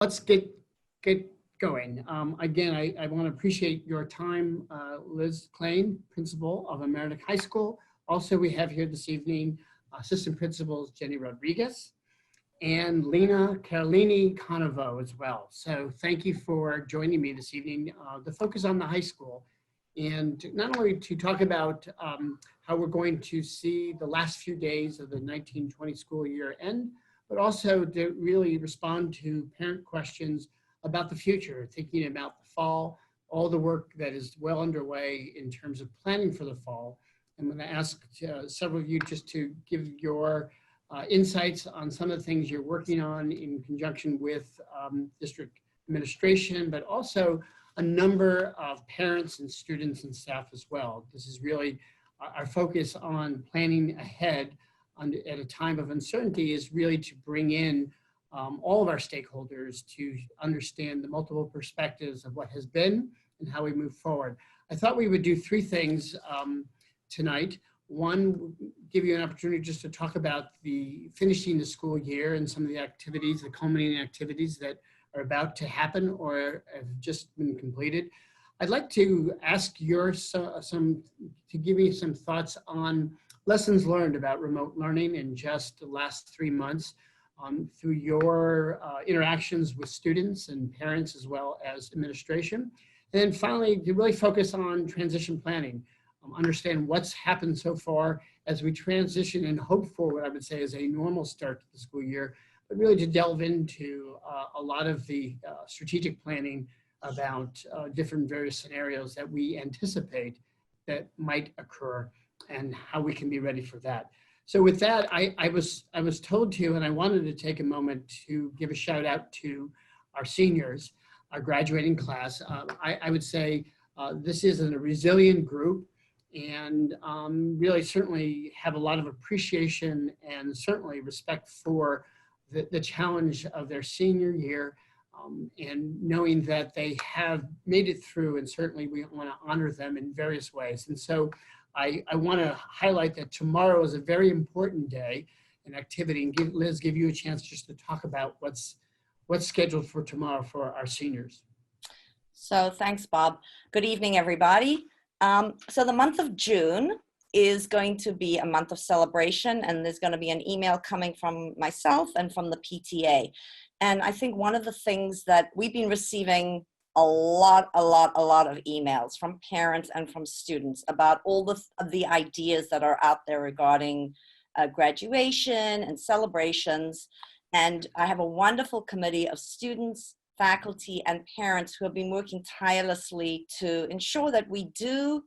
Let's get going. Again, I want to appreciate your time, Liz Klein, principal of Mamaroneck High School. Also, we have here this evening assistant principals Jenny Rodriguez and Lena Carolini Conovo as well. So thank you for joining me this evening. The focus on the high school, and not only to talk about how we're going to see the last few days of the 1920 school year end, but also to really respond to parent questions about the future, thinking about the fall, all the work that is well underway in terms of planning for the fall. I'm going to ask several of you just to give your insights on some of the things you're working on in conjunction with district administration, but also a number of parents and students and staff as well. This is really our focus on planning ahead at a time of uncertainty, is really to bring in all of our stakeholders to understand the multiple perspectives of what has been and how we move forward. I thought we would do three things tonight. One, give you an opportunity just to talk about the finishing the school year and some of the activities, the culminating activities that are about to happen or have just been completed. I'd like to ask to give me some thoughts on lessons learned about remote learning in just the last 3 months through your interactions with students and parents as well as administration. And then finally, to really focus on transition planning, understand what's happened so far as we transition and hope for what I would say is a normal start to the school year, but really to delve into a lot of the strategic planning about different various scenarios that we anticipate that might occur and how we can be ready for that. So with that, I was told to, and I wanted to take a moment to give a shout out to our seniors, our graduating class. I would say this is a resilient group, and really certainly have a lot of appreciation and certainly respect for the challenge of their senior year, and knowing that they have made it through, and certainly we want to honor them in various ways. And so I want to highlight that tomorrow is a very important day and activity, and Liz, give you a chance just to talk about what's scheduled for tomorrow for our seniors. So thanks, Bob. Good evening, everybody. So the month of June is going to be a month of celebration, and there's going to be an email coming from myself and from the PTA. And I think one of the things that we've been receiving a lot of emails from parents and from students about all the ideas that are out there regarding graduation and celebrations. And I have a wonderful committee of students, faculty, and parents who have been working tirelessly to ensure that we do,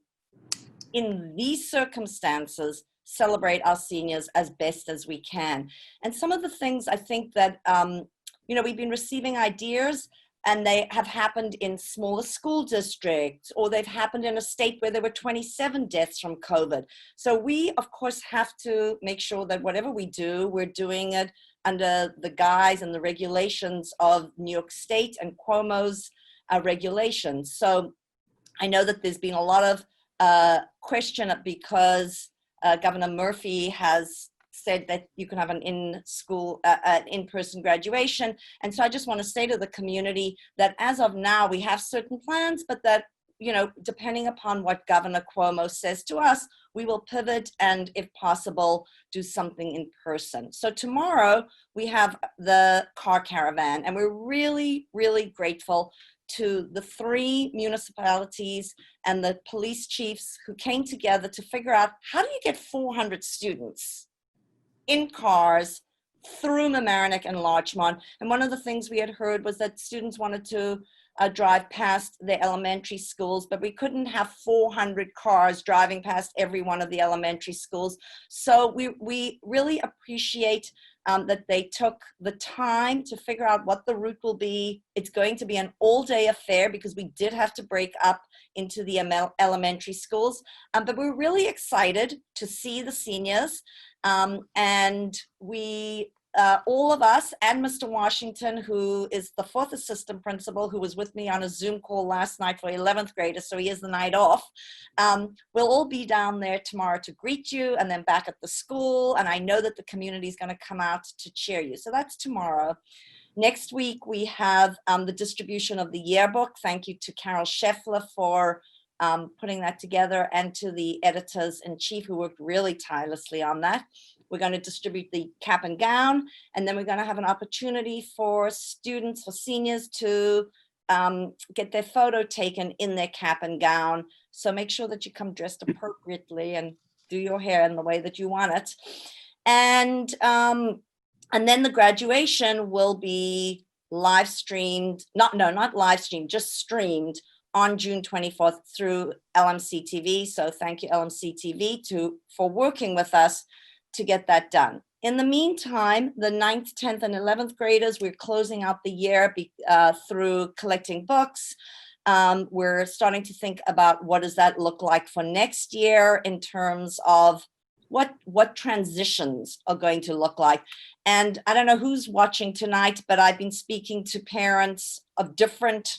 in these circumstances, celebrate our seniors as best as we can. And some of the things I think that, we've been receiving ideas, and they have happened in smaller school districts, or they've happened in a state where there were 27 deaths from COVID. So we, of course, have to make sure that whatever we do, we're doing it under the guise and the regulations of New York State and Cuomo's regulations. So I know that there's been a lot of question because Governor Murphy has said that you can have an in-person graduation. And so I just want to say to the community that as of now, we have certain plans, but that, depending upon what Governor Cuomo says to us, we will pivot and, if possible, do something in person. So tomorrow we have the car caravan, and we're really, really grateful to the 3 municipalities and the police chiefs who came together to figure out, how do you get 400 students in cars through Mamaroneck and Larchmont? And one of the things we had heard was that students wanted to drive past the elementary schools, but we couldn't have 400 cars driving past every one of the elementary schools. So we really appreciate that they took the time to figure out what the route will be. It's going to be an all-day affair because we did have to break up into the elementary schools, but we're really excited to see the seniors. And we, all of us, and Mr. Washington, who is the 4th assistant principal, who was with me on a Zoom call last night for 11th graders, so he has the night off, we'll all be down there tomorrow to greet you, and then back at the school. And I know that the community is going to come out to cheer you. So that's tomorrow. Next week, we have the distribution of the yearbook. Thank you to Carol Scheffler for putting that together, and to the editors-in-chief who worked really tirelessly on that. We're going to distribute the cap and gown, and then we're going to have an opportunity for students, for seniors, to get their photo taken in their cap and gown. So make sure that you come dressed appropriately and do your hair in the way that you want it. And then the graduation will be live streamed, not live streamed, just streamed on June 24th through LMC-TV. So thank you, LMC-TV, for working with us to get that done. In the meantime, the 9th, 10th, and 11th graders, we're closing out the year through collecting books. We're starting to think about what does that look like for next year in terms of what transitions are going to look like. And I don't know who's watching tonight, but I've been speaking to parents of different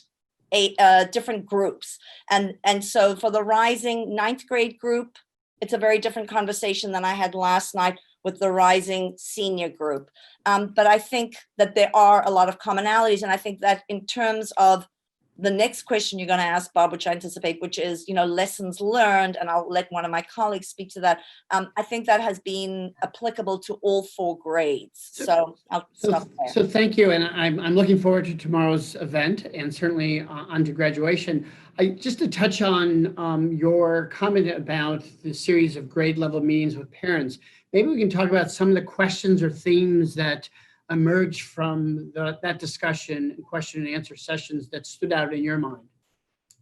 groups. And so for the rising 9th grade group, it's a very different conversation than I had last night with the rising senior group. But I think that there are a lot of commonalities. And I think that in terms of the next question you're going to ask, Bob, which I anticipate, which is, lessons learned, and I'll let one of my colleagues speak to that. I think that has been applicable to all 4 grades. So I'll stop there. So thank you. And I'm looking forward to tomorrow's event, and certainly on to graduation. Just to touch on your comment about the series of grade level meetings with parents, maybe we can talk about some of the questions or themes that emerged from that discussion and question and answer sessions that stood out in your mind.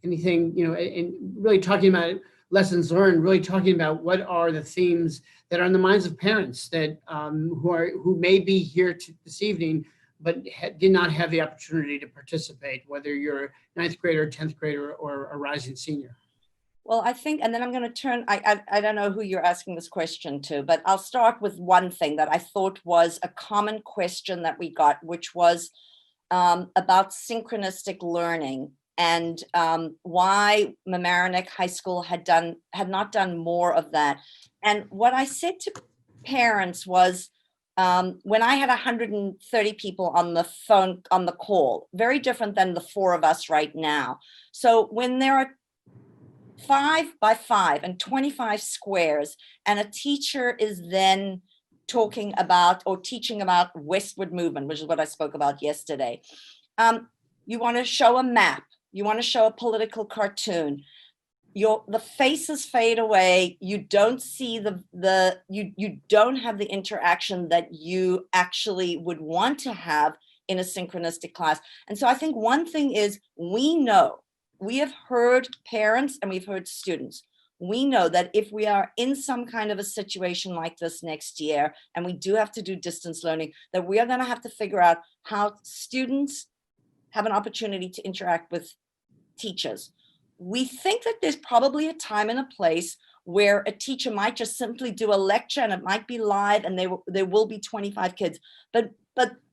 Anything, and really talking about lessons learned, really talking about what are the themes that are in the minds of parents that who may be here this evening, but did not have the opportunity to participate, whether you're a 9th grader, 10th grader, or a rising senior. Well, I think, and then I'm going to turn, I don't know who you're asking this question to, but I'll start with one thing that I thought was a common question that we got, which was about synchronistic learning, and why Mamaroneck High School had not done more of that. And what I said to parents was, when I had 130 people on the phone, on the call, very different than the 4 of us right now. So when there are 5 by 5 and 25 squares, and a teacher is then talking about or teaching about westward movement, which is what I spoke about yesterday. You want to show a map, you want to show a political cartoon, the faces fade away, you don't see you don't have the interaction that you actually would want to have in a synchronistic class. And so I think one thing is, we have heard parents and we've heard students. We know that if we are in some kind of a situation like this next year, and we do have to do distance learning, that we are going to have to figure out how students have an opportunity to interact with teachers. We think that there's probably a time and a place where a teacher might just simply do a lecture, and it might be live, and there will be 25 kids. But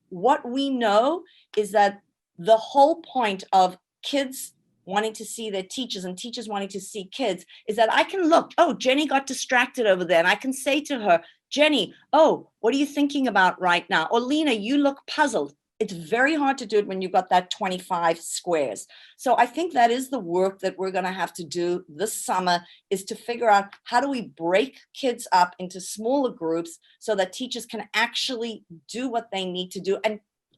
what we know is that the whole point of kids wanting to see their teachers and teachers wanting to see kids is that I can look, oh, Jenny got distracted over there, and I can say to her, Jenny, oh, what are you thinking about right now? Or Lena, you look puzzled. It's very hard to do it when you've got that 25 squares. So I think that is the work that we're going to have to do this summer, is to figure out how do we break kids up into smaller groups so that teachers can actually do what they need to do,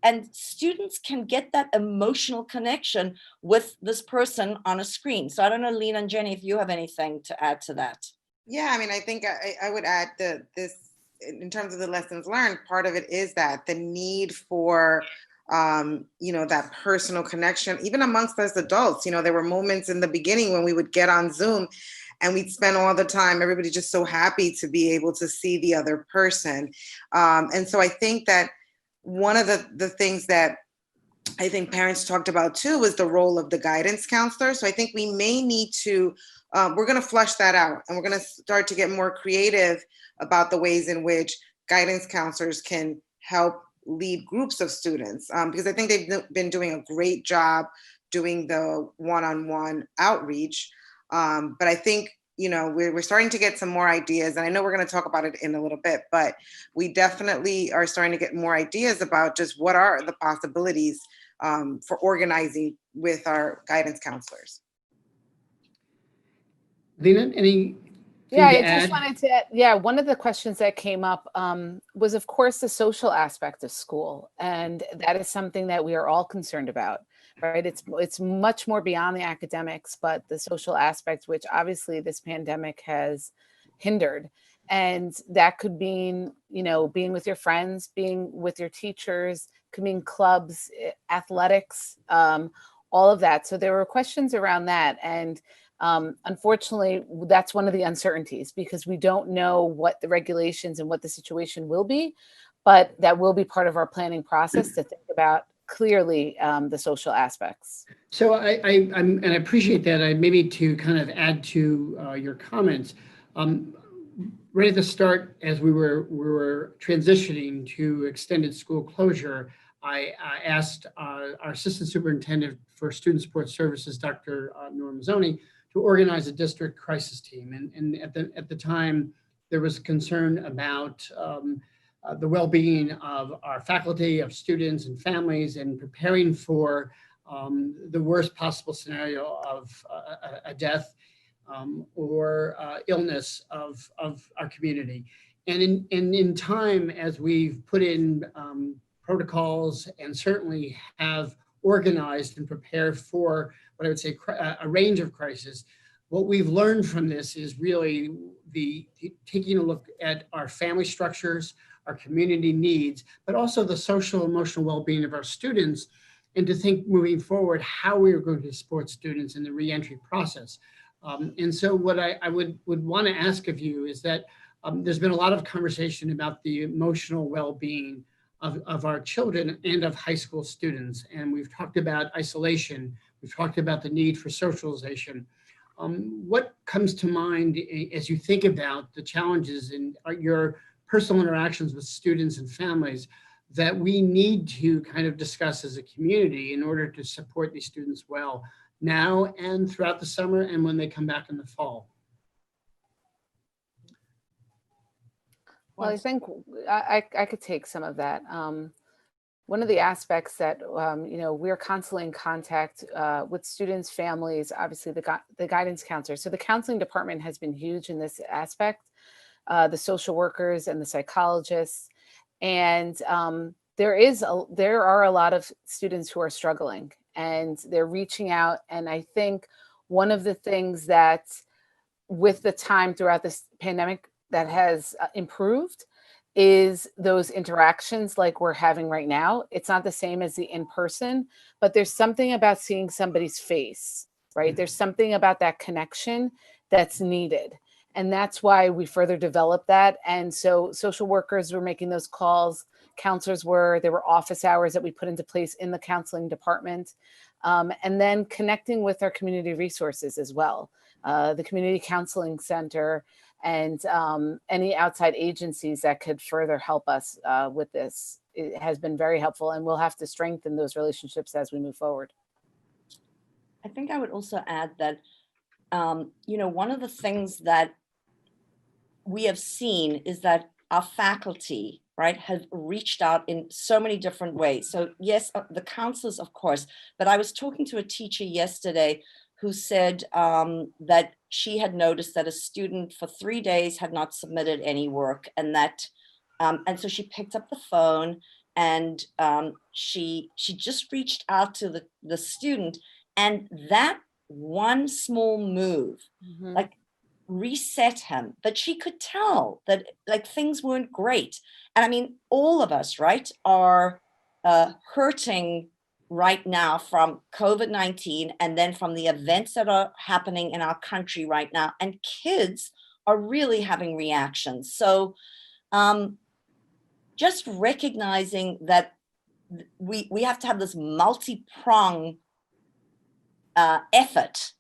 and students can get that emotional connection with this person on a screen. So I don't know, Lena and Jenny, if you have anything to add to that. Yeah, I mean, I think I would add this in terms of the lessons learned. Part of it is that the need for, that personal connection, even amongst us adults. There were moments in the beginning when we would get on Zoom and we'd spend all the time, everybody just so happy to be able to see the other person. And so I think that one of the things that I think parents talked about too was the role of the guidance counselor. So I think we may need to, we're going to flush that out, and we're going to start to get more creative about the ways in which guidance counselors can help lead groups of students, because I think they've been doing a great job doing the one-on-one outreach. But I think, we're starting to get some more ideas, and I know we're going to talk about it in a little bit, but we definitely are starting to get more ideas about just what are the possibilities for organizing with our guidance counselors. Lena, any? Yeah, I just wanted to, one of the questions that came up was, of course, the social aspect of school. And that is something that we are all concerned about, right? It's much more beyond the academics, but the social aspect, which obviously this pandemic has hindered. And that could mean, being with your friends, being with your teachers, could mean clubs, athletics, all of that. So there were questions around that. And unfortunately, that's one of the uncertainties, because we don't know what the regulations and what the situation will be, but that will be part of our planning process to think about clearly the social aspects. So I appreciate that. Maybe to kind of add to your comments, right at the start, as we were transitioning to extended school closure, I asked our Assistant Superintendent for Student Support Services, Dr. Norma Mazzoni, to organize a district crisis team. And at the time, there was concern about the well-being of our faculty, of students and families, and preparing for the worst possible scenario of a death or illness of our community. And in time, as we've put in protocols and certainly have organized and prepared for what I would say a range of crises, what we've learned from this is really taking a look at our family structures, our community needs, but also the social emotional well-being of our students, and to think moving forward how we are going to support students in the reentry process. And so what I would want to ask of you is that there's been a lot of conversation about the emotional well-being of our children and of high school students. And we've talked about isolation. We've talked about the need for socialization. What comes to mind as you think about the challenges in your personal interactions with students and families that we need to kind of discuss as a community in order to support these students well now and throughout the summer and when they come back in the fall? Well, I think I could take some of that. One of the aspects that, we're constantly in contact with students, families, obviously the guidance counselor. So the counseling department has been huge in this aspect, the social workers and the psychologists. And there are a lot of students who are struggling and they're reaching out. And I think one of the things that with the time throughout this pandemic that has improved is those interactions like we're having right now. It's not the same as the in-person, but there's something about seeing somebody's face, right? There's something about that connection that's needed. And that's why we further developed that. And so social workers were making those calls, counselors there were office hours that we put into place in the counseling department. And then connecting with our community resources as well, the community counseling center, and any outside agencies that could further help us with this. It has been very helpful, and we'll have to strengthen those relationships as we move forward. I think I would also add that, one of the things that we have seen is that our faculty, right, have reached out in so many different ways. So yes, the counselors, of course, but I was talking to a teacher yesterday who said that she had noticed that a student for 3 days had not submitted any work, and that, and so she picked up the phone and she just reached out to the student, and that one small move, like reset him, but she could tell that like things weren't great. And I mean, all of us, right, are hurting right now from COVID-19 and then from the events that are happening in our country right now. And kids are really having reactions. So just recognizing that we have to have this multi-pronged effort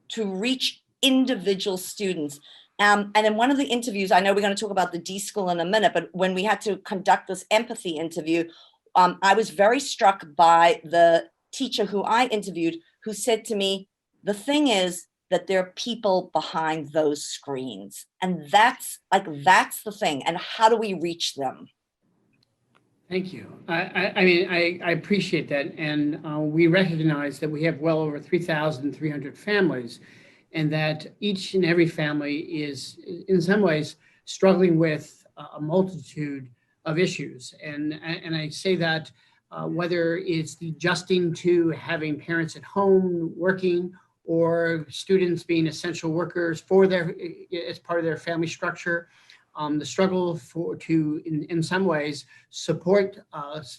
to reach individual students. And in one of the interviews, I know we're going to talk about the D school in a minute, but when we had to conduct this empathy interview, I was very struck by the teacher who I interviewed, who said to me, the thing is, that there are people behind those screens. And that's the thing. And how do we reach them? Thank you. I mean, I appreciate that. And we recognize that we have well over 3,300 families, and that each and every family is in some ways struggling with a multitude of issues. And I say that whether it's the adjusting to having parents at home working, or students being essential workers for as part of their family structure, the struggle to in some ways support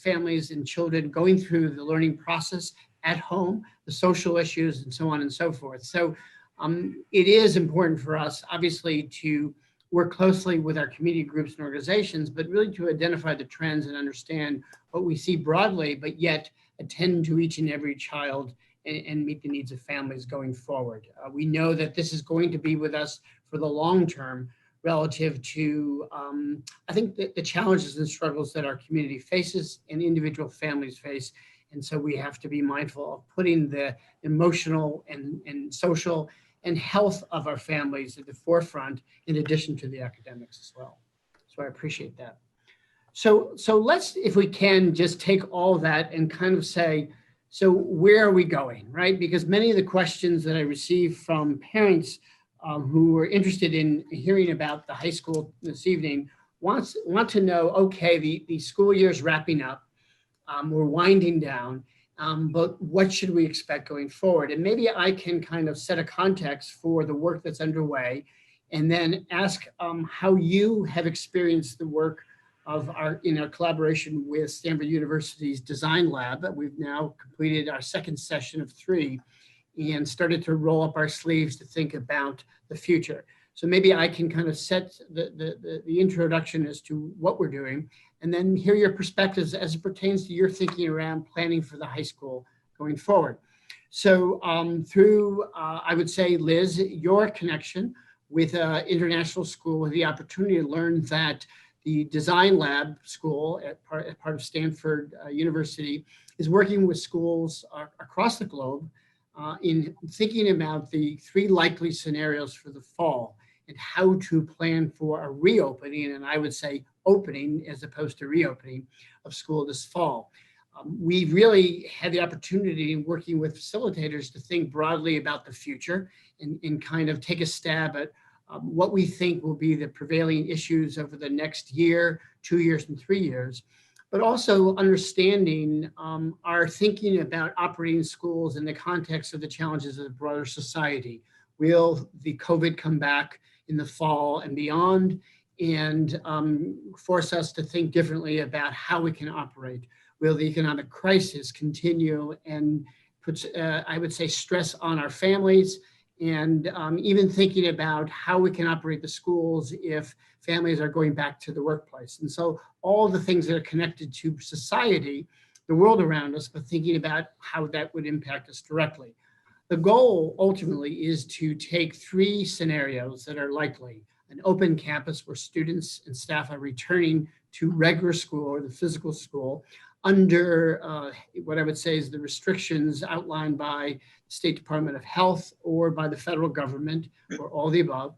families and children going through the learning process at home, the social issues, and so on and so forth. So it is important for us, obviously, to work closely with our community groups and organizations, but really to identify the trends and understand what we see broadly, but yet attend to each and every child and meet the needs of families going forward. We know that this is going to be with us for the long term relative to, I think, the challenges and struggles that our community faces and individual families face. And so we have to be mindful of putting the emotional and social and health of our families at the forefront, in addition to the academics as well. So I appreciate that. So let's, if we can, just take all that and kind of say, so where are we going, right? Because many of the questions that I receive from parents who are interested in hearing about the high school this evening want to know, okay, the school year is wrapping up, we're winding down, but what should we expect going forward? And maybe I can kind of set a context for the work that's underway, and then ask how you have experienced the work of our collaboration with Stanford University's Design Lab. We've now completed our second session of 3 and started to roll up our sleeves to think about the future. So maybe I can kind of set the introduction as to what we're doing, and then hear your perspectives as it pertains to your thinking around planning for the high school going forward. So through, I would say, Liz, your connection with international school, with the opportunity to learn that the Design Lab school at part of Stanford University is working with schools across the globe in thinking about the 3 likely scenarios for the fall and how to plan for a reopening, and I would say opening as opposed to reopening, of school this fall. We've really had the opportunity in working with facilitators to think broadly about the future and kind of take a stab at what we think will be the prevailing issues over the next year, 2 years, and 3 years, but also understanding our thinking about operating schools in the context of the challenges of the broader society. Will the COVID come back in the fall and beyond, and force us to think differently about how we can operate? Will the economic crisis continue and puts, I would say, stress on our families, and even thinking about how we can operate the schools if families are going back to the workplace? And so all the things that are connected to society, the world around us, but thinking about how that would impact us directly. The goal ultimately is to take 3 scenarios that are likely: an open campus where students and staff are returning to regular school or the physical school under what I would say is the restrictions outlined by the State Department of Health or by the federal government, or all the above.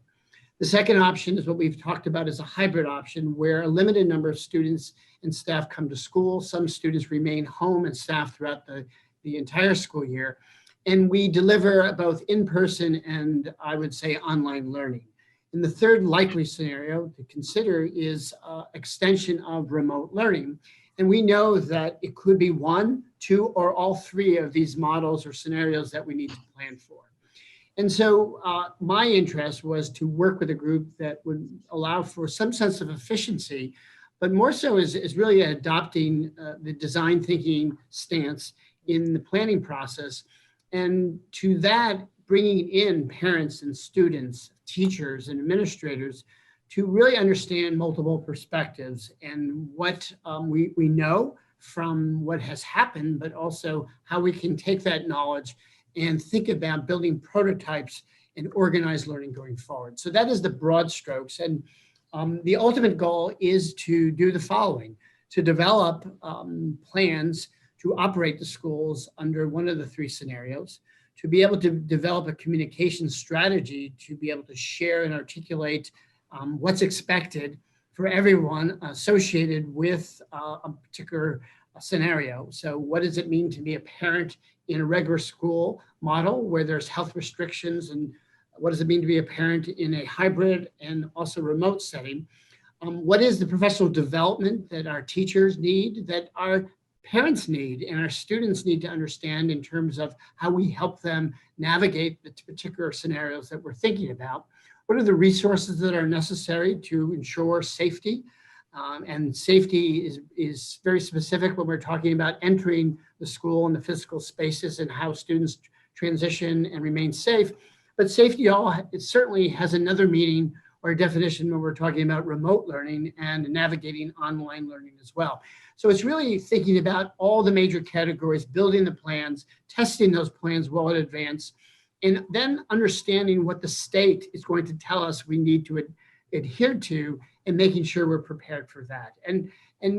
The second option is what we've talked about as a hybrid option, where a limited number of students and staff come to school. Some students remain home and staff throughout the entire school year. And we deliver both in-person and, I would say, online learning. And the third likely scenario to consider is extension of remote learning. And we know that it could be 1, 2, or all 3 of these models or scenarios that we need to plan for. And so my interest was to work with a group that would allow for some sense of efficiency, but more so is really adopting the design thinking stance in the planning process. And to that, bringing in parents and students, teachers and administrators to really understand multiple perspectives and what we know from what has happened, but also how we can take that knowledge and think about building prototypes and organized learning going forward. So that is the broad strokes. And the ultimate goal is to do the following: to develop plans to operate the schools under one of the 3 scenarios, to be able to develop a communication strategy to be able to share and articulate what's expected for everyone associated with a particular scenario. So what does it mean to be a parent in a regular school model where there's health restrictions, and what does it mean to be a parent in a hybrid and also remote setting? What is the professional development that our teachers need, that our parents need, and our students need to understand in terms of how we help them navigate the particular scenarios that we're thinking about? What are the resources that are necessary to ensure safety? And safety is very specific when we're talking about entering the school and the physical spaces and how students transition and remain safe. But safety it certainly has another meaning or definition when we're talking about remote learning and navigating online learning as well. So it's really thinking about all the major categories, building the plans, testing those plans well in advance, and then understanding what the state is going to tell us we need to adhere to, and making sure we're prepared for that. And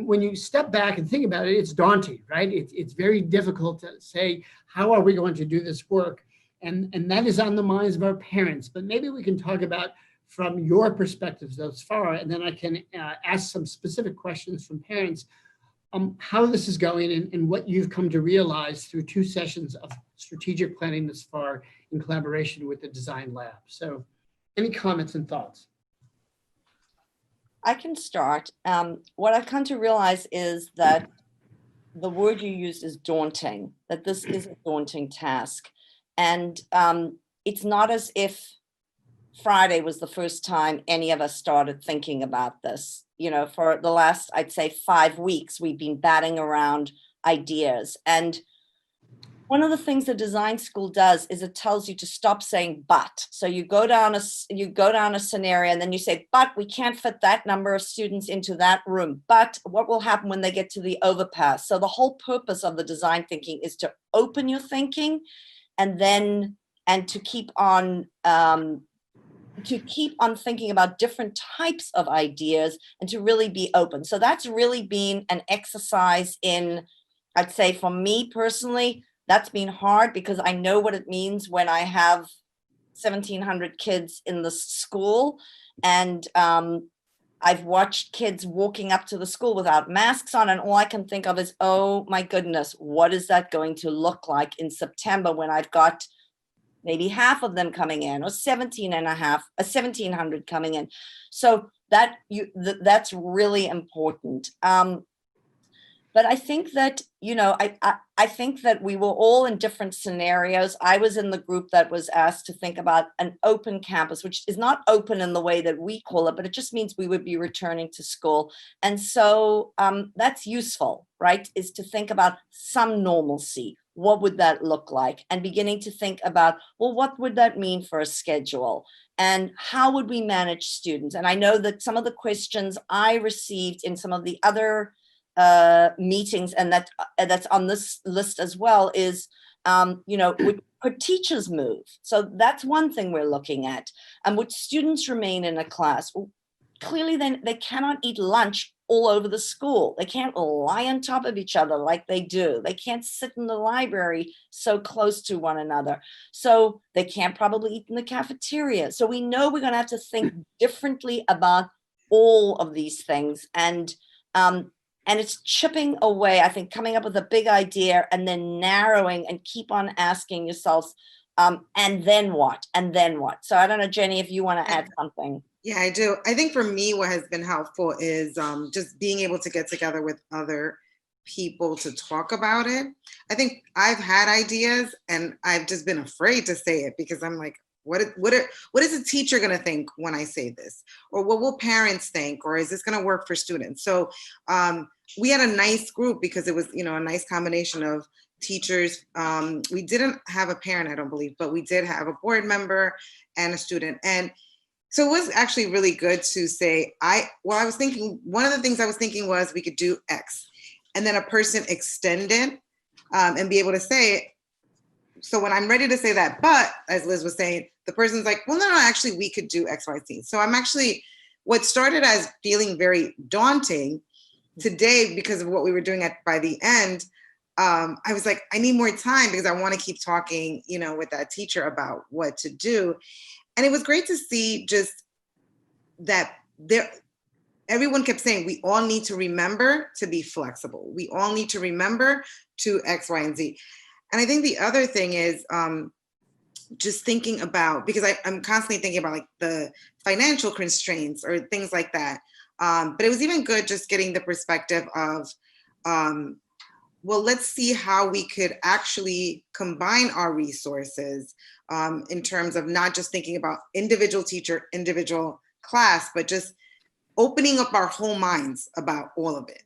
when you step back and think about it, it's daunting, right? It's very difficult to say, how are we going to do this work? And that is on the minds of our parents. But maybe we can talk about from your perspectives thus far, and then I can ask some specific questions from parents, how this is going and what you've come to realize through 2 sessions of strategic planning thus far in collaboration with the design lab. So any comments and thoughts? I can start. What I've come to realize is that the word you used is daunting, that this is a daunting task. And it's not as if Friday was the first time any of us started thinking about this. You know, for the last, I'd say 5 weeks, we've been batting around ideas. And one of the things the design school does is it tells you to stop saying but. So you go down a scenario and then you say, but we can't fit that number of students into that room. But what will happen when they get to the overpass? So the whole purpose of the design thinking is to open your thinking and to keep on thinking about different types of ideas and to really be open. So that's really been an exercise in, I'd say for me personally, that's been hard because I know what it means when I have 1,700 kids in the school, and I've watched kids walking up to the school without masks on, and all I can think of is, oh my goodness, what is that going to look like in September when I've got maybe half of them coming in, or 1,700 coming in. So that's really important. But I think that, you know, I think that we were all in different scenarios. I was in the group that was asked to think about an open campus, which is not open in the way that we call it, but it just means we would be returning to school. And so that's useful, right? Is to think about some normalcy. What would that look like? And beginning to think about, well, what would that mean for a schedule? And how would we manage students? And I know that some of the questions I received in some of the other meetings, and that's on this list as well, is, you know, could teachers move? So that's one thing we're looking at. And would students remain in a class? Well, clearly, then they cannot eat lunch all over the school. They can't lie on top of each other like they do. They can't sit in the library so close to one another. So they can't probably eat in the cafeteria. So we know we're going to have to think differently about all of these things. And it's chipping away, I think, coming up with a big idea and then narrowing and keep on asking yourselves, and then what? And then what? So I don't know, Jenny, if you want to add something. Yeah, I do. I think for me, what has been helpful is just being able to get together with other people to talk about it. I think I've had ideas and I've just been afraid to say it because I'm like, what is a teacher going to think when I say this? Or what will parents think? Or is this going to work for students? So we had a nice group because it was, you know, a nice combination of teachers. We didn't have a parent, I don't believe, but we did have a board member and a student. And so it was actually really good to say, one of the things I was thinking was we could do X, and then a person extend it and be able to say it. So when I'm ready to say that, but as Liz was saying, the person's like, well, no, actually we could do X, Y, Z. So I'm actually, what started as feeling very daunting today because of what we were doing by the end, I was like, I need more time because I want to keep talking, with that teacher about what to do. And it was great to see just that everyone kept saying, we all need to remember to be flexible. We all need to remember to X, Y, and Z. And I think the other thing is just thinking about, because I'm constantly thinking about like the financial constraints or things like that. But it was even good just getting the perspective of, well, let's see how we could actually combine our resources in terms of not just thinking about individual teacher, individual class, but just opening up our whole minds about all of it.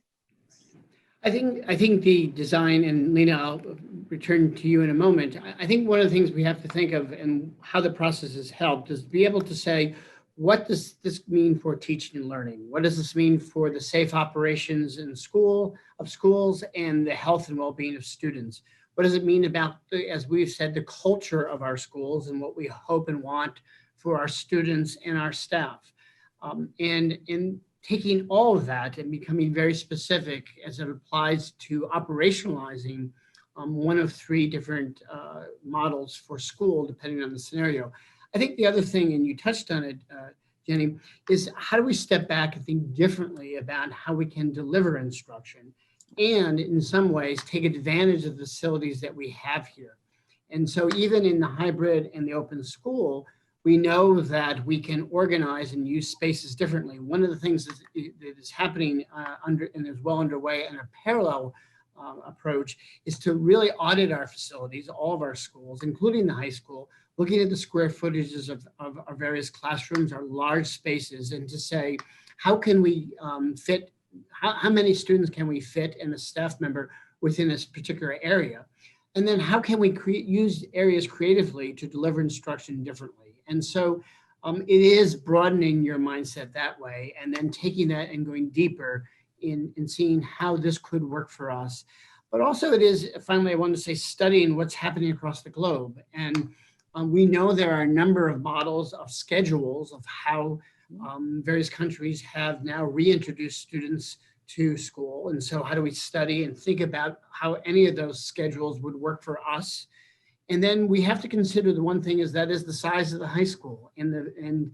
I think the design, and Lena, I'll return to you in a moment. I think one of the things we have to think of and how the process has helped is be able to say, what does this mean for teaching and learning? What does this mean for the safe operations in schools and the health and well-being of students? What does it mean about, as we've said, the culture of our schools and what we hope and want for our students and our staff? And in taking all of that and becoming very specific as it applies to operationalizing one of three different models for school, depending on the scenario. I think the other thing, and you touched on it, Jenny, is how do we step back and think differently about how we can deliver instruction and in some ways take advantage of the facilities that we have here. And so even in the hybrid and the open school, we know that we can organize and use spaces differently. One of the things that is happening and is well underway in a parallel approach is to really audit our facilities, all of our schools, including the high school, looking at the square footages of our various classrooms, our large spaces, and to say, how can we fit, how many students can we fit and a staff member within this particular area? And then how can we use areas creatively to deliver instruction differently? And so it is broadening your mindset that way, and then taking that and going deeper in seeing how this could work for us. But also it is, finally, I want to say, studying what's happening across the globe. And we know there are a number of models of schedules of how various countries have now reintroduced students to school. And so how do we study and think about how any of those schedules would work for us? And then we have to consider the one thing is the size of the high school and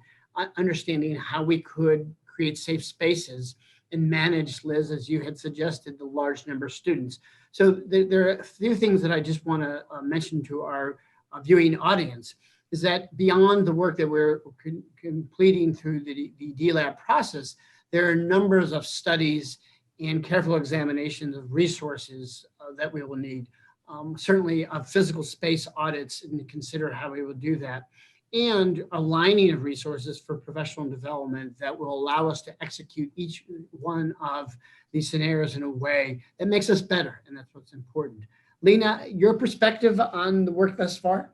understanding how we could create safe spaces and manage, Liz, as you had suggested, the large number of students. So there are a few things that I just want to mention to our viewing audience, is that beyond the work that we're completing through the DLAB process, there are numbers of studies and careful examinations of resources that we will need. Certainly physical space audits, and consider how we will do that, and aligning of resources for professional development that will allow us to execute each one of these scenarios in a way that makes us better, and that's what's important. Lena, your perspective on the work thus far?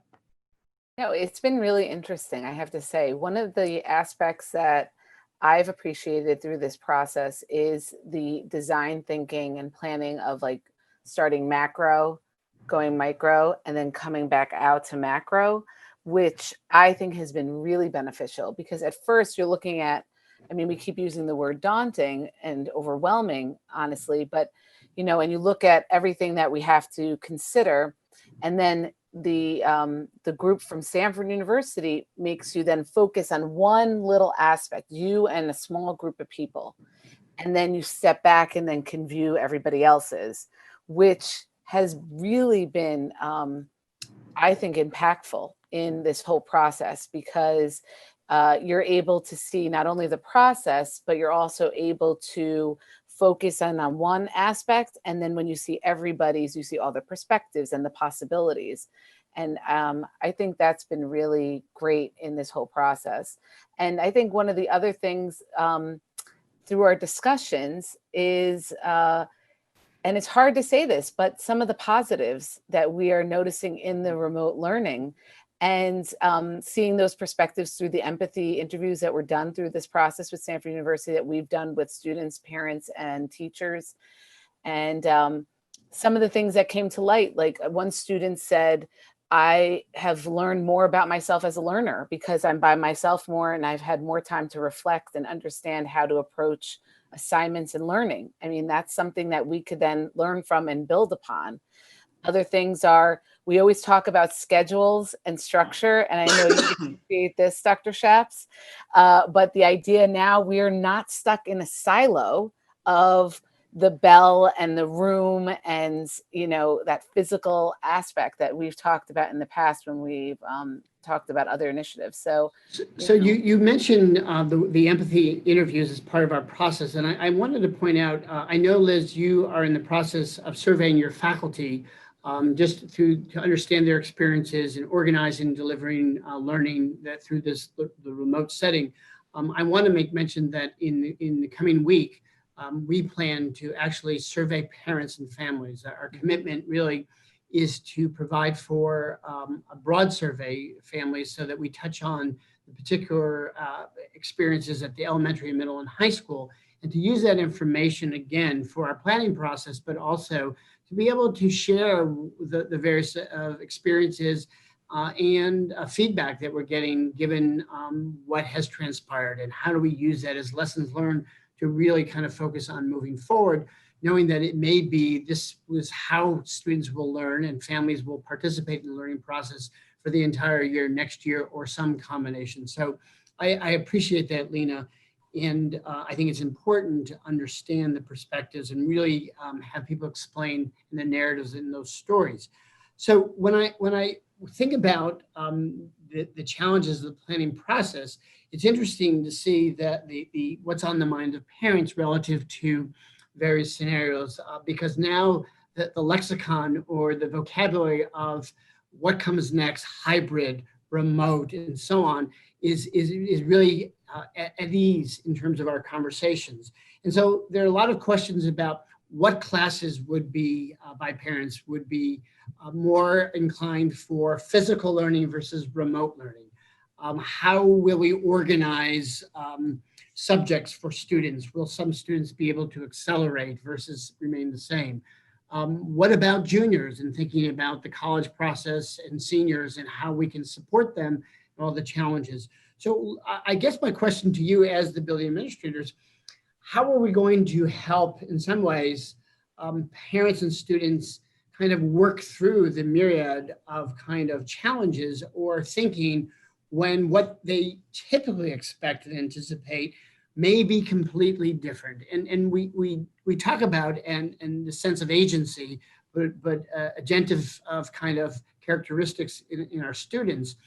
No, it's been really interesting, I have to say. One of the aspects that I've appreciated through this process is the design thinking and planning of like starting macro, going micro, and then coming back out to macro, which I think has been really beneficial, because at first you're looking at, I mean, we keep using the word daunting and overwhelming, honestly, but, and you look at everything that we have to consider, and then the group from Stanford University makes you then focus on one little aspect, you and a small group of people. And then you step back and then can view everybody else's, which has really been, I think, impactful in this whole process, because you're able to see not only the process, but you're also able to focus on one aspect. And then when you see everybody's, you see all the perspectives and the possibilities. And I think that's been really great in this whole process. And I think one of the other things through our discussions is, and it's hard to say this, but some of the positives that we are noticing in the remote learning, and seeing those perspectives through the empathy interviews that were done through this process with Stanford University, that we've done with students, parents, and teachers. And some of the things that came to light, like one student said, I have learned more about myself as a learner because I'm by myself more, and I've had more time to reflect and understand how to approach assignments and learning. I mean, that's something that we could then learn from and build upon. Other things are, we always talk about schedules and structure, and I know you appreciate this, Dr. Shaps, but the idea now, we're not stuck in a silo of the bell and the room and, you know, that physical aspect that we've talked about in the past when we've talked about other initiatives. So you mentioned the empathy interviews as part of our process, and I wanted to point out, I know, Liz, you are in the process of surveying your faculty just to understand their experiences in organizing and delivering learning that through the remote setting. I want to make mention that in the coming week, we plan to actually survey parents and families. Our commitment really is to provide for a broad survey families so that we touch on the particular experiences at the elementary, middle, and high school, and to use that information again for our planning process, but also to be able to share the various experiences and feedback that we're getting given what has transpired, and how do we use that as lessons learned to really kind of focus on moving forward, knowing that it may be this was how students will learn and families will participate in the learning process for the entire year, next year, or some combination. So I appreciate that, Lena. And I think it's important to understand the perspectives and really have people explain the narratives in those stories. So when I think about the challenges of the planning process, it's interesting to see that the what's on the mind of parents relative to various scenarios, because now the lexicon or the vocabulary of what comes next, hybrid, remote, and so on, is really at ease in terms of our conversations. And so there are a lot of questions about what classes would be, by parents, would be more inclined for physical learning versus remote learning. How will we organize subjects for students? Will some students be able to accelerate versus remain the same? What about juniors and thinking about the college process and seniors and how we can support them and all the challenges? So I guess my question to you as the building administrators, how are we going to help in some ways parents and students kind of work through the myriad of kind of challenges or thinking when what they typically expect and anticipate may be completely different? And we talk about and the sense of agency, but agentive of kind of characteristics in our students.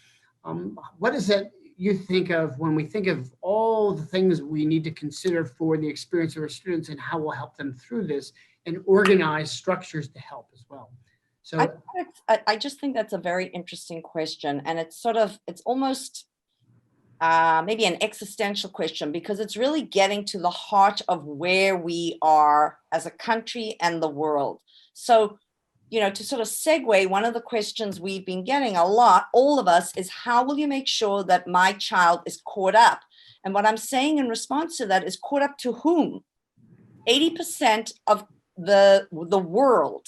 What is that you think of when we think of all the things we need to consider for the experience of our students and how we'll help them through this and organize structures to help as well? So I just think that's a very interesting question, and it's almost maybe an existential question, because it's really getting to the heart of where we are as a country and the world. So, you know, to sort of segue, one of the questions we've been getting a lot, all of us, is how will you make sure that my child is caught up? And what I'm saying in response to that is, caught up to whom? 80% of the world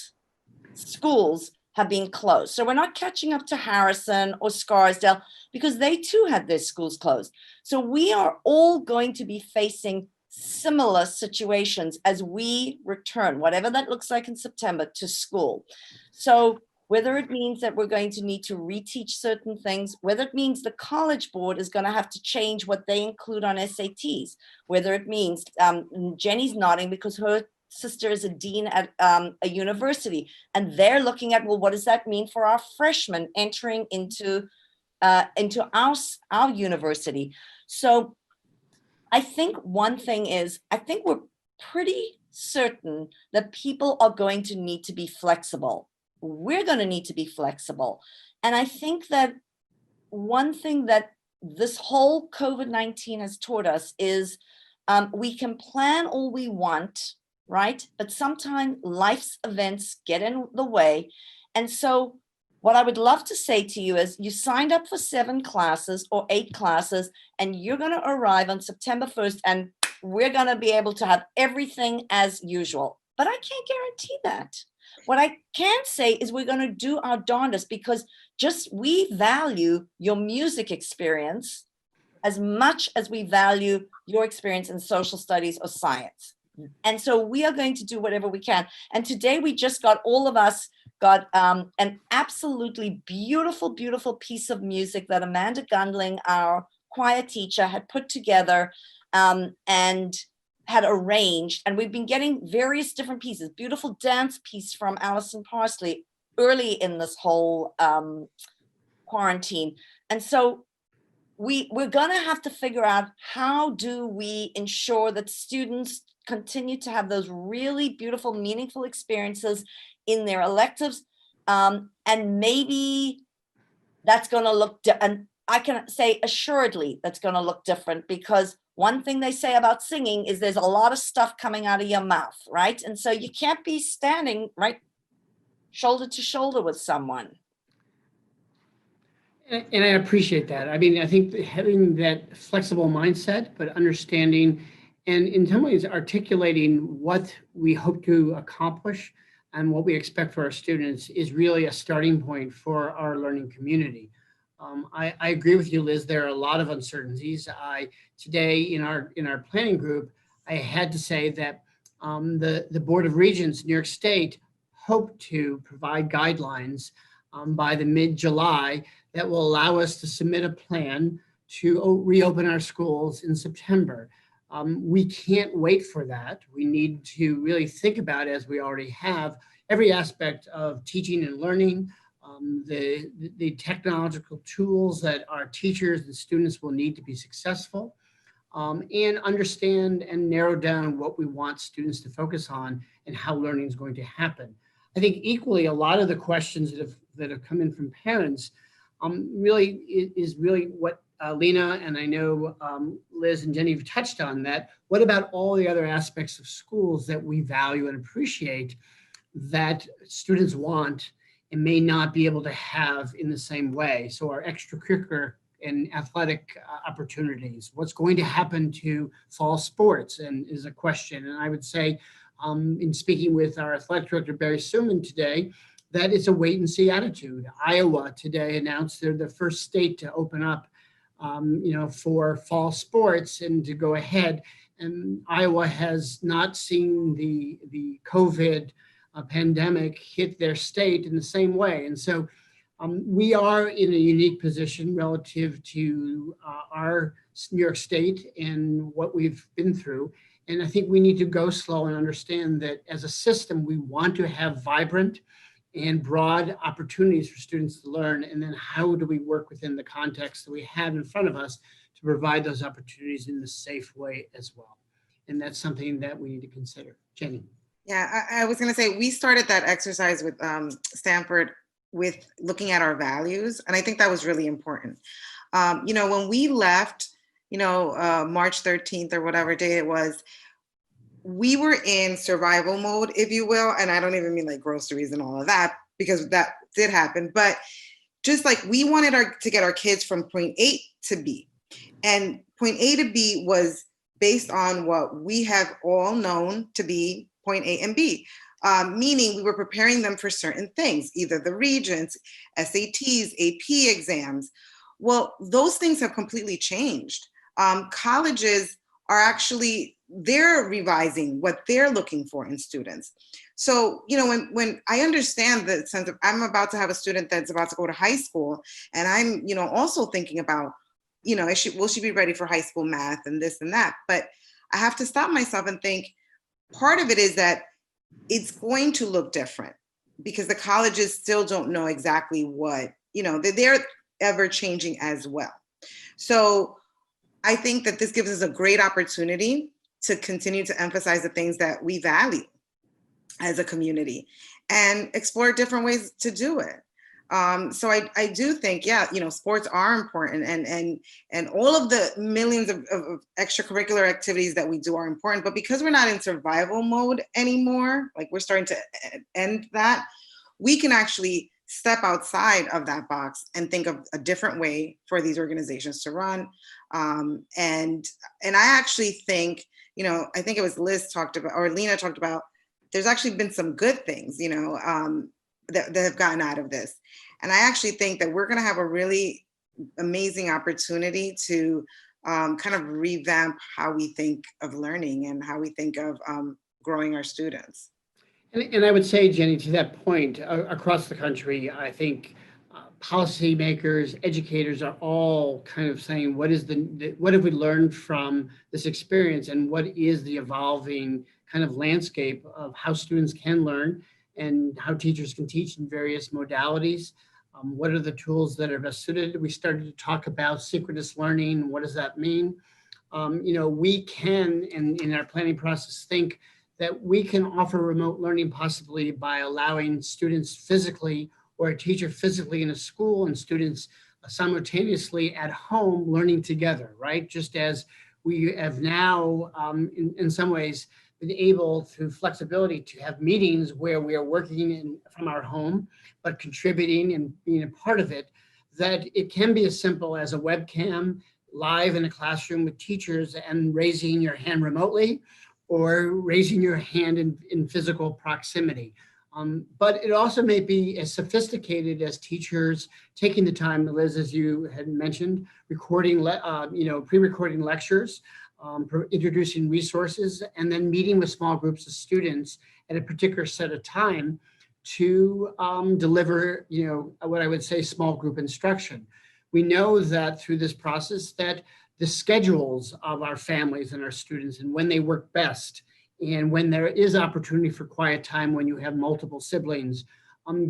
schools have been closed. So we're not catching up to Harrison or Scarsdale, because they too had their schools closed. So we are all going to be facing similar situations as we return, whatever that looks like in September, to school. So whether it means that we're going to need to reteach certain things, whether it means the College Board is going to have to change what they include on SATs, whether it means, Jenny's nodding because her sister is a dean at a university, and they're looking at, well, what does that mean for our freshmen entering into our university? So I think one thing is, I think we're pretty certain that people are going to need to be flexible. We're going to need to be flexible. And I think that one thing that this whole COVID-19 has taught us is we can plan all we want, right? But sometimes life's events get in the way. And so what I would love to say to you is, you signed up for 7 classes or 8 classes, and you're going to arrive on September 1st, and we're going to be able to have everything as usual. But I can't guarantee that. What I can say is we're going to do our darndest, because we value your music experience as much as we value your experience in social studies or science. And so we are going to do whatever we can. And today we just got, all of us got an absolutely beautiful, beautiful piece of music that Amanda Gundling, our choir teacher, had put together and had arranged. And we've been getting various different pieces, beautiful dance piece from Alison Parsley early in this whole quarantine. And so we're gonna have to figure out, how do we ensure that students continue to have those really beautiful, meaningful experiences in their electives, and maybe that's going to look, and I can say assuredly that's going to look different, because one thing they say about singing is there's a lot of stuff coming out of your mouth, right? And so you can't be standing right shoulder to shoulder with someone. And I appreciate that. I mean, I think that having that flexible mindset, but understanding and in some ways articulating what we hope to accomplish and what we expect for our students is really a starting point for our learning community. I agree with you, Liz. There are a lot of uncertainties. Today in our planning group, I had to say that the Board of Regents in New York State hope to provide guidelines by the mid-July that will allow us to submit a plan to reopen our schools in September. We can't wait for that. We need to really think about, as we already have, every aspect of teaching and learning, the technological tools that our teachers and students will need to be successful, and understand and narrow down what we want students to focus on and how learning is going to happen. I think equally, a lot of the questions that have come in from parents really is really what Lena and I know Liz and Jenny have touched on, that what about all the other aspects of schools that we value and appreciate that students want and may not be able to have in the same way? So our extracurricular and athletic opportunities, what's going to happen to fall sports, and is a question. And I would say, in speaking with our athletic director, Barry Suman, today, that it's a wait and see attitude. Iowa today announced they're the first state to open up for fall sports and to go ahead. And Iowa has not seen the COVID pandemic hit their state in the same way. And so we are in a unique position relative to our New York State and what we've been through. And I think we need to go slow and understand that as a system, we want to have vibrant and broad opportunities for students to learn. And then how do we work within the context that we have in front of us to provide those opportunities in a safe way as well? And that's something that we need to consider. Jenny. Yeah, I was going to say, we started that exercise with Stanford with looking at our values. And I think that was really important. When we left, March 13th or whatever day it was, we were in survival mode, if you will. And I don't even mean like groceries and all of that, because that did happen. But just like we wanted to get our kids from point A to B. And point A to B was based on what we have all known to be point A and B. Meaning we were preparing them for certain things, either the Regents, SATs, AP exams. Well, those things have completely changed. Colleges are actually, they're revising what they're looking for in students. So, when I understand the sense of, I'm about to have a student that's about to go to high school, and I'm, also thinking about, will she be ready for high school math and this and that? But I have to stop myself and think, part of it is that it's going to look different because the colleges still don't know exactly what, they're ever changing as well. So I think that this gives us a great opportunity to continue to emphasize the things that we value as a community and explore different ways to do it. So I do think, sports are important, and all of the millions of extracurricular activities that we do are important, but because we're not in survival mode anymore, like we're starting to end that, we can actually step outside of that box and think of a different way for these organizations to run. And I actually think, I think it was Liz talked about, or Lena talked about, there's actually been some good things, that have gotten out of this. And I actually think that we're going to have a really amazing opportunity to kind of revamp how we think of learning and how we think of growing our students. And I would say, Jenny, to that point, across the country, I think policymakers, educators are all kind of saying, what have we learned from this experience, and what is the evolving kind of landscape of how students can learn and how teachers can teach in various modalities? What are the tools that are best suited? We started to talk about synchronous learning. What does that mean? We can, in our planning process, think that we can offer remote learning possibly by allowing students physically, or a teacher physically in a school, and students simultaneously at home learning together, right? Just as we have now, in some ways, been able, through flexibility, to have meetings where we are working from our home, but contributing and being a part of it, that it can be as simple as a webcam live in a classroom with teachers and raising your hand remotely, or raising your hand in physical proximity. But it also may be as sophisticated as teachers taking the time, Liz, as you had mentioned, recording, pre-recording lectures, introducing resources, and then meeting with small groups of students at a particular set of time to deliver, what I would say, small group instruction. We know that through this process that the schedules of our families and our students, and when they work best, and when there is opportunity for quiet time when you have multiple siblings,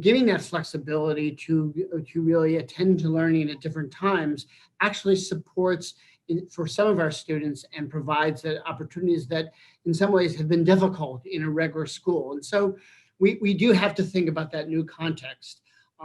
giving that flexibility to really attend to learning at different times actually supports for some of our students and provides the opportunities that in some ways have been difficult in a regular school. And so we do have to think about that new context.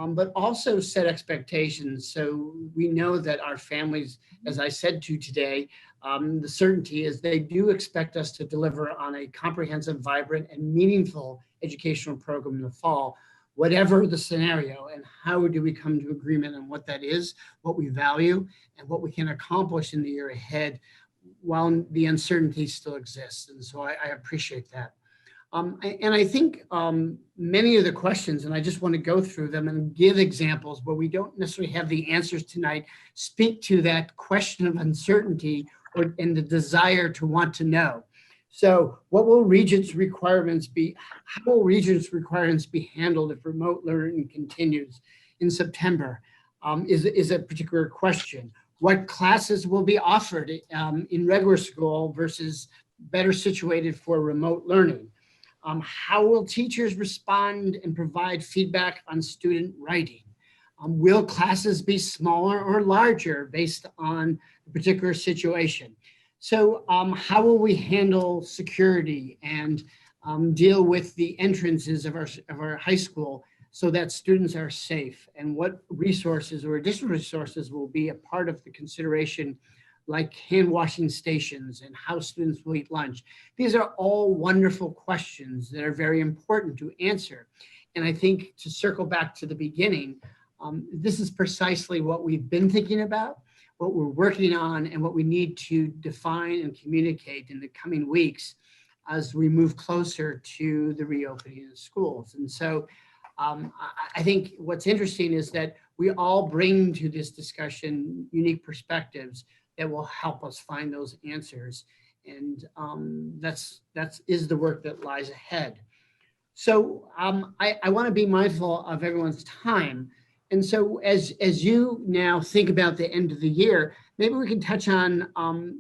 But also set expectations. So we know that our families, as I said to today, the certainty is they do expect us to deliver on a comprehensive, vibrant, and meaningful educational program in the fall, whatever the scenario. And how do we come to agreement on what that is, what we value, and what we can accomplish in the year ahead while the uncertainty still exists. And so I appreciate that. And I think many of the questions, and I just want to go through them and give examples where we don't necessarily have the answers tonight, speak to that question of uncertainty and the desire to want to know. So what will Regents' requirements be? How will Regents' requirements be handled if remote learning continues in September? Is a particular question. What classes will be offered in regular school versus better situated for remote learning? How will teachers respond and provide feedback on student writing? Will classes be smaller or larger based on a particular situation? So how will we handle security and deal with the entrances of our high school so that students are safe? And what resources or additional resources will be a part of the consideration, like hand washing stations and how students will eat lunch? These are all wonderful questions that are very important to answer. And I think, to circle back to the beginning, this is precisely what we've been thinking about, what we're working on, and what we need to define and communicate in the coming weeks as we move closer to the reopening of schools. And so I think what's interesting is that we all bring to this discussion unique perspectives that will help us find those answers. And that's the work that lies ahead. So I want to be mindful of everyone's time. And so as you now think about the end of the year, maybe we can touch on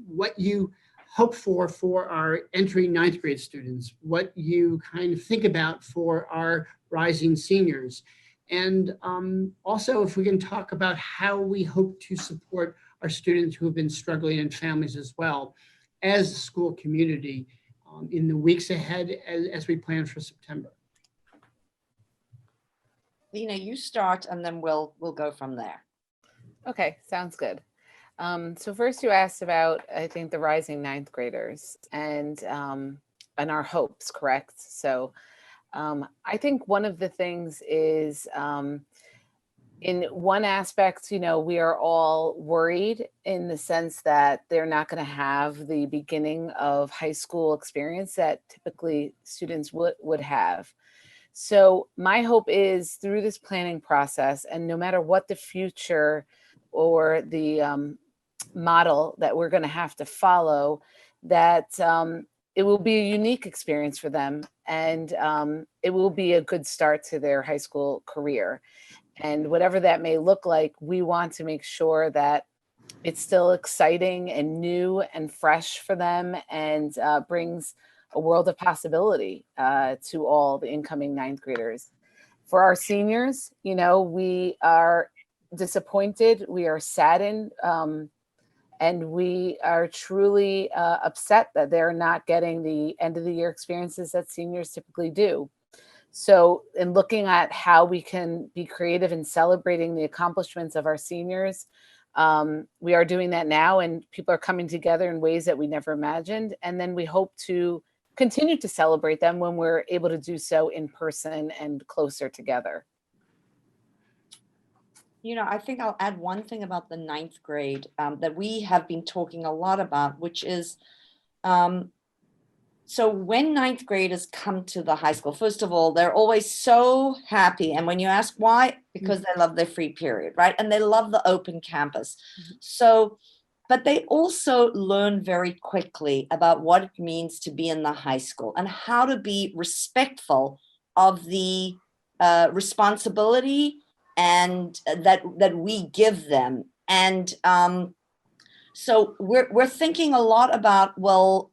what you hope for our entering ninth grade students, what you kind of think about for our rising seniors. And also if we can talk about how we hope to support our students who have been struggling and families as well as a school community in the weeks ahead as we plan for September. Lena, you start and then we'll go from there. Okay, sounds good. So first you asked about, I think, the rising ninth graders and our hopes, correct? So I think one of the things is in one aspect, we are all worried in the sense that they're not going to have the beginning of high school experience that typically students would have. So my hope is through this planning process, and no matter what the future or the model that we're going to have to follow, that it will be a unique experience for them, and it will be a good start to their high school career. And whatever that may look like, we want to make sure that it's still exciting and new and fresh for them, and brings a world of possibility to all the incoming ninth graders. For our seniors, you know, we are disappointed, we are saddened, and we are truly upset that they're not getting the end of the year experiences that seniors typically do. So in looking at how we can be creative in celebrating the accomplishments of our seniors, we are doing that now, and people are coming together in ways that we never imagined. And then we hope to continue to celebrate them when we're able to do so in person and closer together. You know, I think I'll add one thing about the ninth grade that we have been talking a lot about, which is, so when ninth graders come to the high school, first of all, they're always so happy. And when you ask why, because they love their free period, right? And they love the open campus. So, but they also learn very quickly about what it means to be in the high school and how to be respectful of the responsibility and that we give them. And so we're thinking a lot about, well,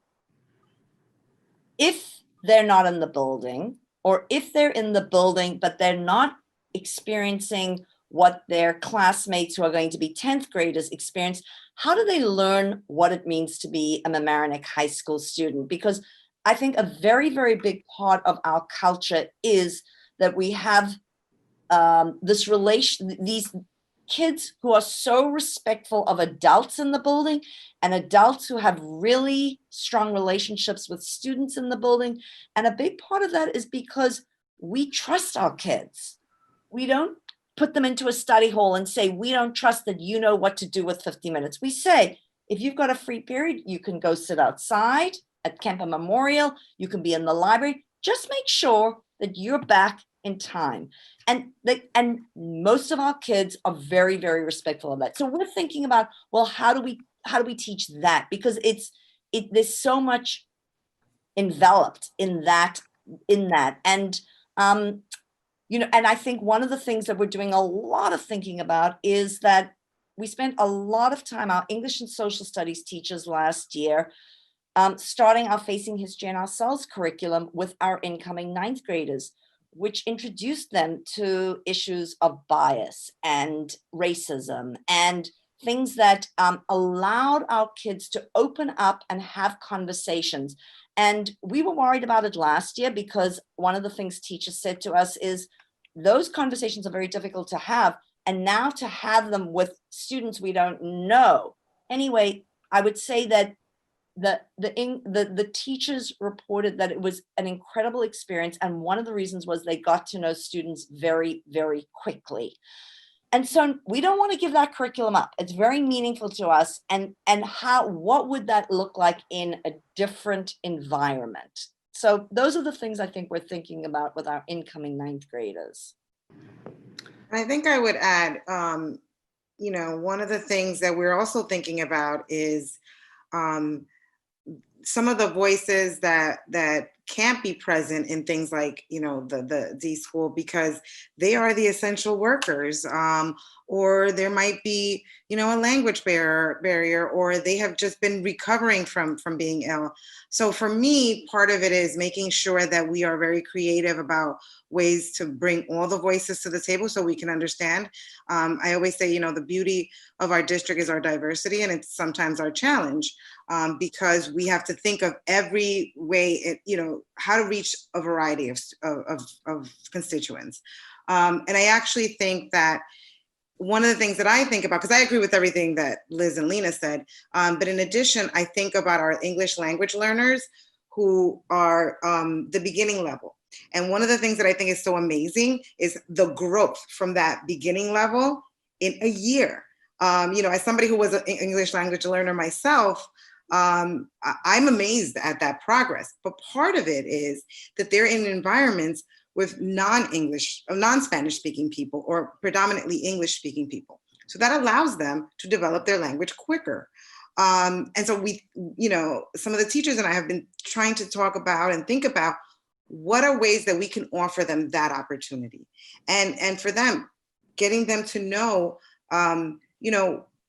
if they're not in the building, or if they're in the building, but they're not experiencing what their classmates who are going to be 10th graders experience, how do they learn what it means to be a Mamaroneck high school student? Because I think a very, very big part of our culture is that we have this relation, these kids who are so respectful of adults in the building, and adults who have really strong relationships with students in the building. And a big part of that is because we trust our kids. We don't put them into a study hall and say, we don't trust that you know what to do with 50 minutes. We say, if you've got a free period, you can go sit outside at Kemper Memorial, you can be in the library, just make sure that you're back in time. And most of our kids are very, very respectful of that. So we're thinking about, well, how do we teach that? Because there's so much enveloped in that. And you know, and I think one of the things that we're doing a lot of thinking about is that we spent a lot of time, our English and social studies teachers last year, starting our Facing History and Ourselves curriculum with our incoming ninth graders, which introduced them to issues of bias and racism and things that allowed our kids to open up and have conversations. And we were worried about it last year because one of the things teachers said to us is those conversations are very difficult to have. And now to have them with students we don't know. Anyway, I would say that the teachers reported that it was an incredible experience. And one of the reasons was they got to know students very, very quickly. And so we don't want to give that curriculum up. It's very meaningful to us. And what would that look like in a different environment? So those are the things I think we're thinking about with our incoming ninth graders. I think I would add, you know, one of the things that we're also thinking about is some of the voices that can't be present in things like, you know, the D school, because they are the essential workers, or there might be, you know, a language barrier, or they have just been recovering from being ill. So for me, part of it is making sure that we are very creative about ways to bring all the voices to the table so we can understand. I always say, you know, the beauty of our district is our diversity, and it's sometimes our challenge, because we have to think of every way, you know, how to reach a variety of constituents. And I actually think that one of the things that I think about, because I agree with everything that Liz and Lena said, but in addition, I think about our English language learners who are the beginning level. And one of the things that I think is so amazing is the growth from that beginning level in a year. You know, as somebody who was an English language learner myself, I'm amazed at that progress. But part of it is that they're in environments with non-Spanish speaking people, or predominantly English speaking people. So that allows them to develop their language quicker. And so some of the teachers and I have been trying to talk about and think about what are ways that we can offer them that opportunity. And for them, getting them to know,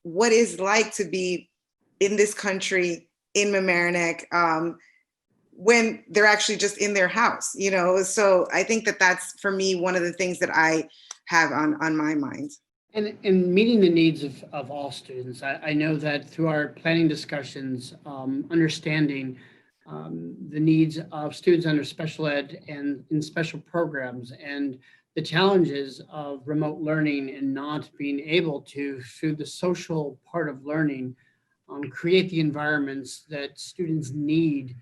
what it's like to be in this country, in Mamaroneck, when they're actually just in their house, So I think that that's, for me, one of the things that I have on my mind. And in meeting the needs of all students, I know that through our planning discussions, understanding the needs of students under special ed and in special programs, and the challenges of remote learning and not being able to, through the social part of learning, create the environments that students need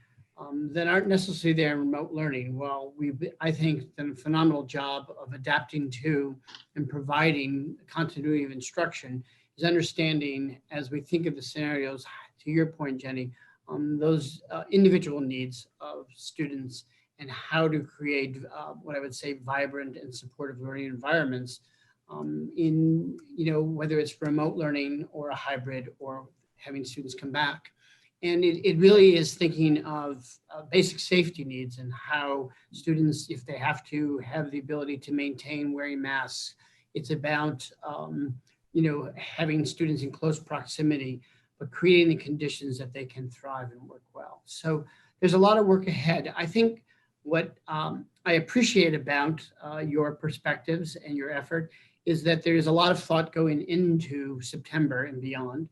that aren't necessarily there in remote learning. Well, I think, done a phenomenal job of adapting to and providing continuity of instruction, is understanding, as we think of the scenarios, to your point, Jenny, those individual needs of students and how to create what I would say vibrant and supportive learning environments in, whether it's remote learning or a hybrid or having students come back. And it really is thinking of basic safety needs and how students, if they have to have the ability to maintain wearing masks, it's about, having students in close proximity, but creating the conditions that they can thrive and work well. So there's a lot of work ahead. I think what I appreciate about your perspectives and your effort is that there's a lot of thought going into September and beyond.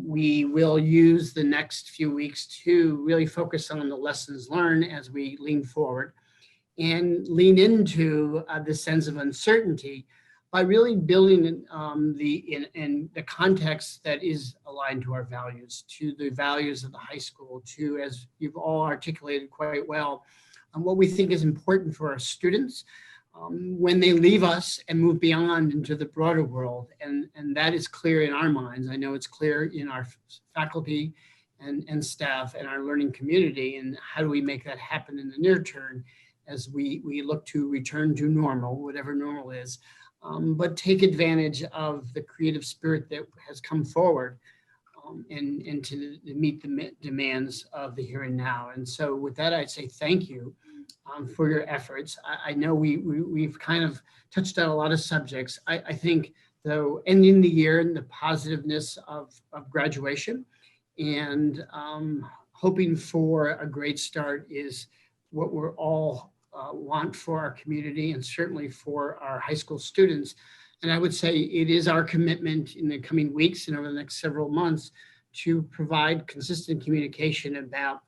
We will use the next few weeks to really focus on the lessons learned as we lean forward and lean into the sense of uncertainty by really building in the context that is aligned to our values, to the values of the high school, to, as you've all articulated quite well, what we think is important for our students when they leave us and move beyond into the broader world. And that is clear in our minds. I know it's clear in our faculty and staff and our learning community. And how do we make that happen in the near term as we look to return to normal, whatever normal is, but take advantage of the creative spirit that has come forward and to meet the demands of the here and now. And so with that, I'd say thank you for your efforts. I know we've kind of touched on a lot of subjects. I think, though, ending the year and the positiveness of graduation and hoping for a great start is what we're all want for our community and certainly for our high school students. And I would say it is our commitment in the coming weeks and over the next several months to provide consistent communication about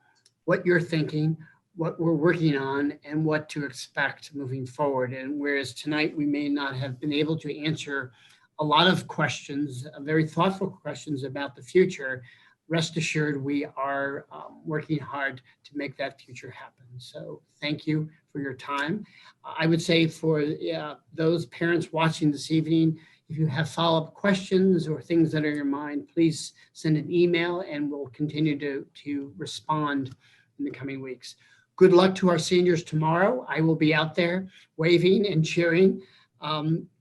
what you're thinking, what we're working on, and what to expect moving forward. And whereas tonight we may not have been able to answer a lot of questions, very thoughtful questions about the future, rest assured we are working hard to make that future happen. So thank you for your time. I would say for those parents watching this evening, if you have follow-up questions or things that are in your mind, please send an email and we'll continue to respond in the coming weeks. Good luck to our seniors tomorrow. I will be out there waving and cheering,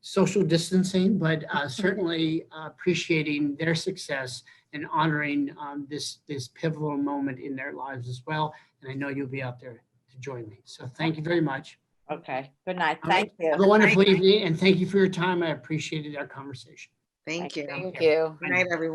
social distancing, but certainly appreciating their success and honoring this pivotal moment in their lives as well. And I know you'll be out there to join me. So thank you very much. Okay, good night. Thank you. Have a wonderful evening and thank you for your time. I appreciated our conversation. Thank you. Thank you. Good night, everyone.